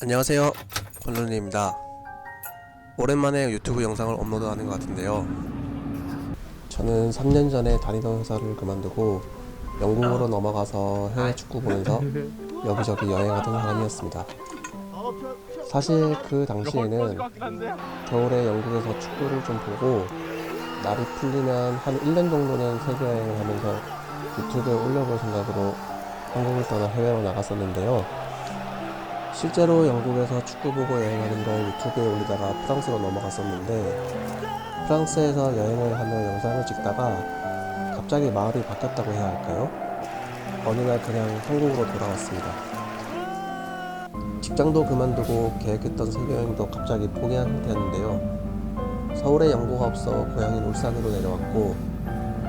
안녕하세요, 권론리입니다. 오랜만에 유튜브 영상을 업로드하는 것 같은데요. 저는 3년 전에 다니던 회사를 그만두고 영국으로 넘어가서 해외 축구 보면서 여기저기 여행하던 사람이었습니다. 사실 그 당시에는 겨울에 영국에서 축구를 좀 보고 날이 풀리면 한 1년 정도는 세계 여행을 하면서 유튜브에 올려볼 생각으로 한국을 떠나 해외로 나갔었는데요. 실제로 영국에서 축구 보고 여행하는 걸 유튜브에 올리다가 프랑스로 넘어갔었는데, 프랑스에서 여행을 하며 영상을 찍다가 갑자기 마음이 바뀌었다고 해야 할까요? 어느 날 그냥 한국으로 돌아왔습니다. 직장도 그만두고 계획했던 세계여행도 갑자기 포기한 상태였는데요. 서울에 연고가 없어 고향인 울산으로 내려왔고,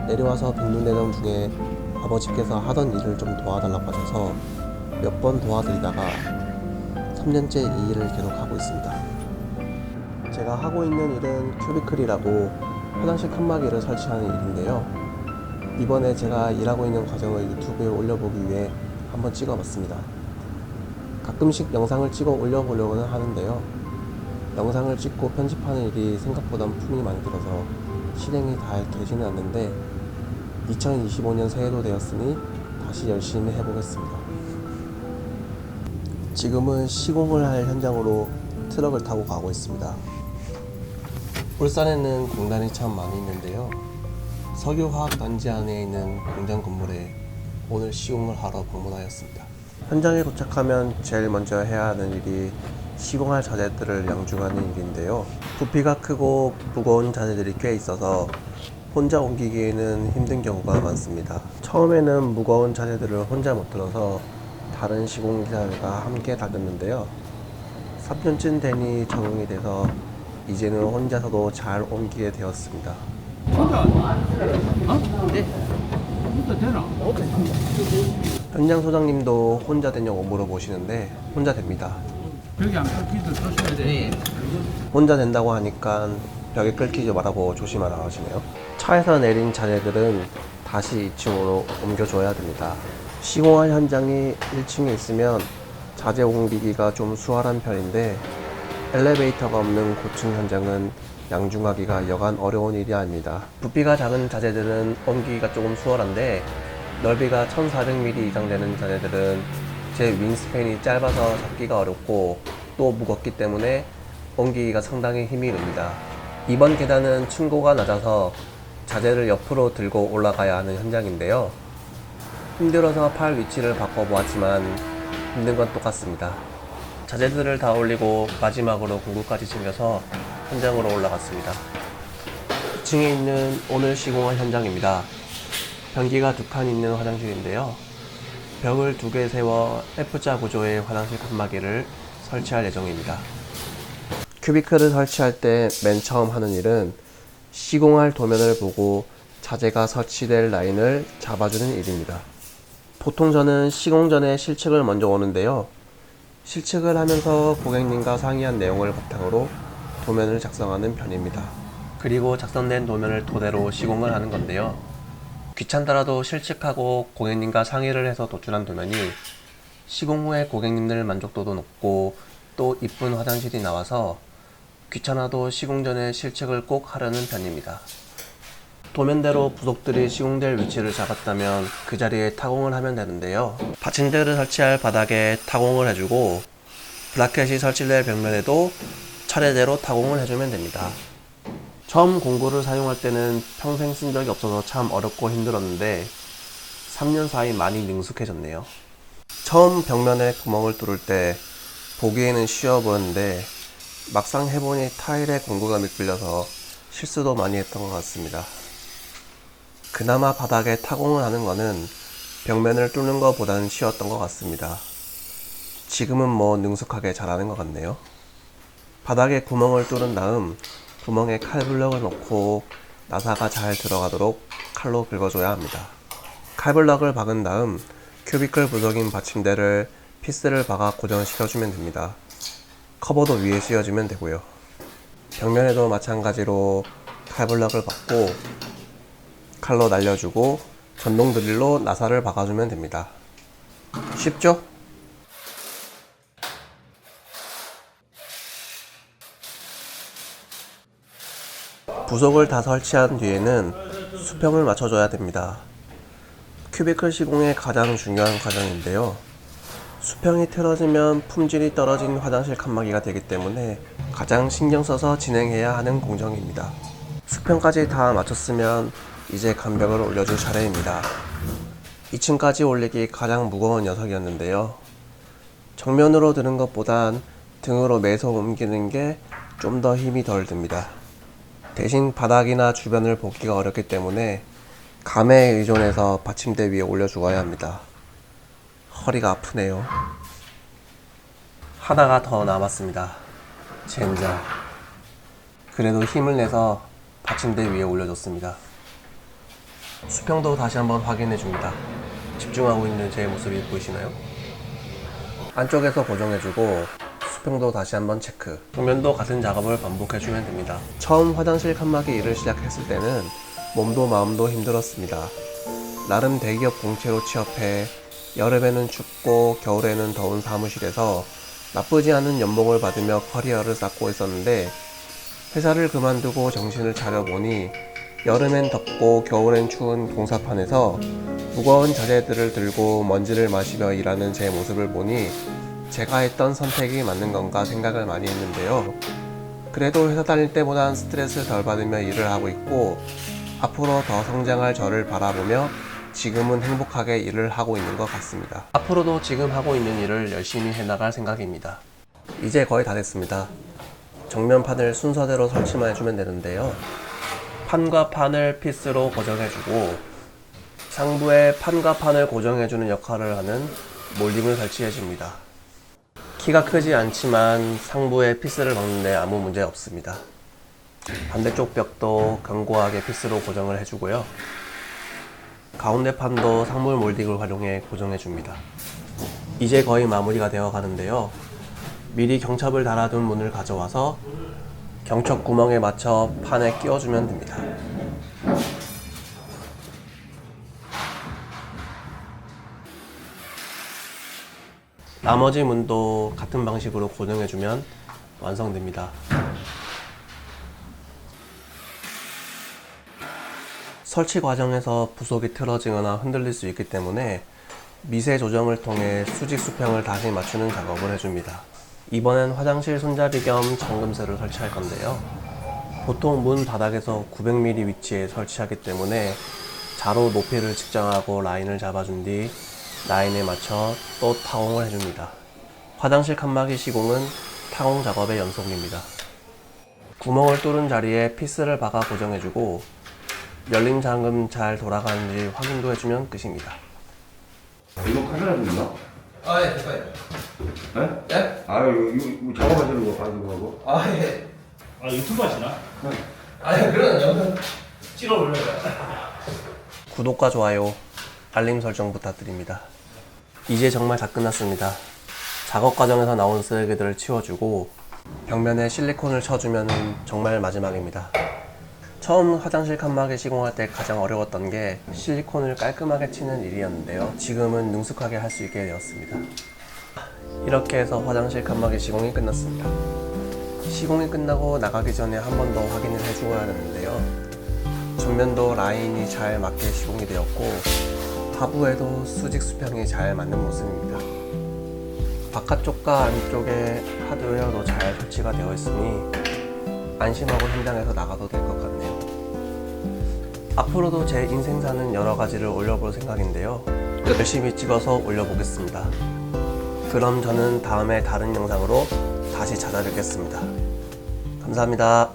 내려와서 빈민대령 중에 아버지께서 하던 일을 좀 도와달라고 하셔서 몇 번 도와드리다가 3년째 이 일을 계속 하고 있습니다. 제가 하고 있는 일은 큐비클이라고 화장실 칸막이를 설치하는 일인데요. 이번에 제가 일하고 있는 과정을 유튜브에 올려보기 위해 한번 찍어봤습니다. 가끔씩 영상을 찍어 올려보려고는 하는데요. 영상을 찍고 편집하는 일이 생각보다 품이 많이 들어서 실행이 다 되지는 않는데, 2025년 새해도 되었으니 다시 열심히 해보겠습니다. 지금은 시공을 할 현장으로 트럭을 타고 가고 있습니다. 울산에는 공단이 참 많이 있는데요. 석유화학단지 안에 있는 공장 건물에 오늘 시공을 하러 방문하였습니다. 현장에 도착하면 제일 먼저 해야 하는 일이 시공할 자재들을 양중하는 일인데요. 부피가 크고 무거운 자재들이 꽤 있어서 혼자 옮기기에는 힘든 경우가 많습니다. 처음에는 무거운 자재들을 혼자 못 들어서 다른 시공기사들과 함께 다녔는데요. 3년쯤 되니 적응이 돼서 이제는 혼자서도 잘 옮기게 되었습니다. 현장 소장님도 혼자 되냐고 물어보시는데 혼자 됩니다. 혼자 된다고 하니까 벽에 끌키지 말라고 조심하라 하시네요. 차에서 내린 자재들은 다시 2층으로 옮겨줘야 됩니다. 시공할 현장이 1층에 있으면 자재 옮기기가 좀 수월한 편인데, 엘리베이터가 없는 고층 현장은 양중하기가 여간 어려운 일이 아닙니다. 부피가 작은 자재들은 옮기기가 조금 수월한데, 넓이가 1400mm 이상 되는 자재들은 제 윙스팬이 짧아서 잡기가 어렵고 또 무겁기 때문에 옮기기가 상당히 힘이 듭니다. 이번 계단은 층고가 낮아서 자재를 옆으로 들고 올라가야 하는 현장인데요. 힘들어서 팔 위치를 바꿔보았지만 힘든 건 똑같습니다. 자재들을 다 올리고 마지막으로 공구까지 챙겨서 현장으로 올라갔습니다. 2층에 있는 오늘 시공할 현장입니다. 변기가 2칸 있는 화장실인데요. 벽을 2개 세워 F자 구조의 화장실 칸막이를 설치할 예정입니다. 큐비클을 설치할 때 맨 처음 하는 일은 시공할 도면을 보고 자재가 설치될 라인을 잡아주는 일입니다. 보통 저는 시공 전에 실측을 먼저 오는데요. 실측을 하면서 고객님과 상의한 내용을 바탕으로 도면을 작성하는 편입니다. 그리고 작성된 도면을 토대로 시공을 하는 건데요. 귀찮더라도 실측하고 고객님과 상의를 해서 도출한 도면이 시공 후에 고객님들 만족도도 높고 또 이쁜 화장실이 나와서 귀찮아도 시공 전에 실측을 꼭 하려는 편입니다. 도면대로 부속들이 시공될 위치를 잡았다면 그 자리에 타공을 하면 되는데요. 받침대를 설치할 바닥에 타공을 해주고 브라켓이 설치될 벽면에도 차례대로 타공을 해주면 됩니다. 처음 공구를 사용할 때는 평생 쓴 적이 없어서 참 어렵고 힘들었는데 3년 사이 많이 능숙해졌네요. 처음 벽면에 구멍을 뚫을 때 보기에는 쉬워 보였는데 막상 해보니 타일에 공구가 미끌려서 실수도 많이 했던 것 같습니다. 그나마 바닥에 타공을 하는 거는 벽면을 뚫는 것보다는 쉬웠던 것 같습니다. 지금은 뭐 능숙하게 잘하는 것 같네요. 바닥에 구멍을 뚫은 다음 구멍에 칼블럭을 넣고 나사가 잘 들어가도록 칼로 긁어줘야 합니다. 칼블럭을 박은 다음 큐비클 부속인 받침대를 피스를 박아 고정시켜주면 됩니다. 커버도 위에 씌워주면 되고요. 벽면에도 마찬가지로 칼블럭을 박고 칼로 날려주고 전동 드릴로 나사를 박아주면 됩니다. 쉽죠? 부속을 다 설치한 뒤에는 수평을 맞춰줘야 됩니다. 큐비클 시공의 가장 중요한 과정인데요. 수평이 틀어지면 품질이 떨어진 화장실 칸막이가 되기 때문에 가장 신경 써서 진행해야 하는 공정입니다. 수평까지 다 맞췄으면 이제 간벽을 올려줄 차례입니다. 2층까지 올리기 가장 무거운 녀석이었는데요. 정면으로 드는 것보단 등으로 매서 옮기는 게 좀 더 힘이 덜 듭니다. 대신 바닥이나 주변을 볶기가 어렵기 때문에 감에 의존해서 받침대 위에 올려 주어야 합니다. 허리가 아프네요. 하나가 더 남았습니다. 젠장. 그래도 힘을 내서 받침대 위에 올려줬습니다. 수평도 다시 한번 확인해 줍니다. 집중하고 있는 제 모습이 보이시나요? 안쪽에서 고정해주고 수평도 다시 한번 체크. 벽면도 같은 작업을 반복해주면 됩니다. 처음 화장실 칸막이 일을 시작했을 때는 몸도 마음도 힘들었습니다. 나름 대기업 공채로 취업해 여름에는 춥고 겨울에는 더운 사무실에서 나쁘지 않은 연봉을 받으며 커리어를 쌓고 있었는데 회사를 그만두고 정신을 차려보니 여름엔 덥고 겨울엔 추운 공사판에서 무거운 자재들을 들고 먼지를 마시며 일하는 제 모습을 보니 제가 했던 선택이 맞는 건가 생각을 많이 했는데요. 그래도 회사 다닐 때보단 스트레스 덜 받으며 일을 하고 있고 앞으로 더 성장할 저를 바라보며 지금은 행복하게 일을 하고 있는 것 같습니다. 앞으로도 지금 하고 있는 일을 열심히 해나갈 생각입니다. 이제 거의 다 됐습니다. 정면판을 순서대로 설치만 해주면 되는데요. 판과 판을 피스로 고정해주고 상부에 판과 판을 고정해주는 역할을 하는 몰딩을 설치해줍니다. 키가 크지 않지만 상부에 피스를 박는데 아무 문제 없습니다. 반대쪽 벽도 견고하게 피스로 고정을 해주고요. 가운데 판도 상물 몰딩을 활용해 고정해줍니다. 이제 거의 마무리가 되어 가는데요. 미리 경첩을 달아둔 문을 가져와서 경첩 구멍에 맞춰 판에 끼워주면 됩니다. 나머지 문도 같은 방식으로 고정해주면 완성됩니다. 설치 과정에서 부속이 틀어지거나 흔들릴 수 있기 때문에 미세 조정을 통해 수직 수평을 다시 맞추는 작업을 해줍니다. 이번엔 화장실 손잡이 겸 잠금쇠를 설치할 건데요. 보통 문 바닥에서 900mm 위치에 설치하기 때문에 자로 높이를 측정하고 라인을 잡아준 뒤 라인에 맞춰 또 타공을 해줍니다. 화장실 칸막이 시공은 타공 작업의 연속입니다. 구멍을 뚫은 자리에 피스를 박아 고정해주고 열림 잠금 잘 돌아가는지 확인도 해주면 끝입니다. 이거 카메라도 있나? 아, 예, 될까요? 네? 네? 아, 이거 작업하시는 거 봐주고 하고. 아, 예. 아 유튜브 하시나? 아니, 그런 영상 찍어 올려요. 구독과 좋아요, 알림 설정 부탁드립니다. 이제 정말 다 끝났습니다. 작업 과정에서 나온 쓰레기들을 치워주고 벽면에 실리콘을 쳐주면 정말 마지막입니다. 처음 화장실 칸막이 시공할 때 가장 어려웠던 게 실리콘을 깔끔하게 치는 일이었는데요. 지금은 능숙하게 할 수 있게 되었습니다. 이렇게 해서 화장실 칸막이 시공이 끝났습니다. 시공이 끝나고 나가기 전에 한 번 더 확인을 해주어야 하는데요. 전면도 라인이 잘 맞게 시공이 되었고 하부에도 수직 수평이 잘 맞는 모습입니다. 바깥쪽과 안쪽에 하드웨어도 잘 설치가 되어 있으니 안심하고 현장에서 나가도 될 것 같네요. 앞으로도 제 인생사는 여러 가지를 올려볼 생각인데요. 열심히 찍어서 올려보겠습니다. 그럼 저는 다음에 다른 영상으로 다시 찾아뵙겠습니다. 감사합니다.